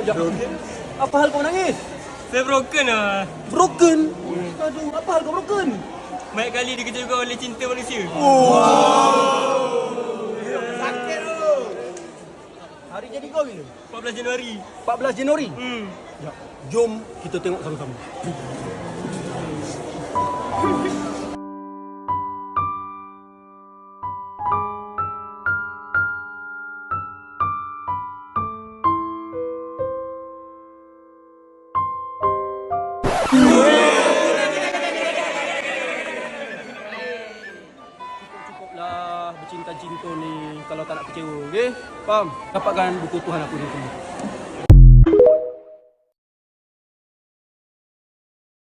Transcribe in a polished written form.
Jap. Apa hal kau nangis? Saya broken lah. Broken? Aduh, apa hal kau broken? Banyak kali dikecewakan oleh cinta manusia. Sakit tu. Hari jadi kau bila? 14 Januari. 14 Januari? Ya. Jom kita tengok sama-sama. Cukuplah bercinta-cinta ni kalau tak nak kecewa, okey? Faham? Dapatkan buku Tuhan aku ni semua.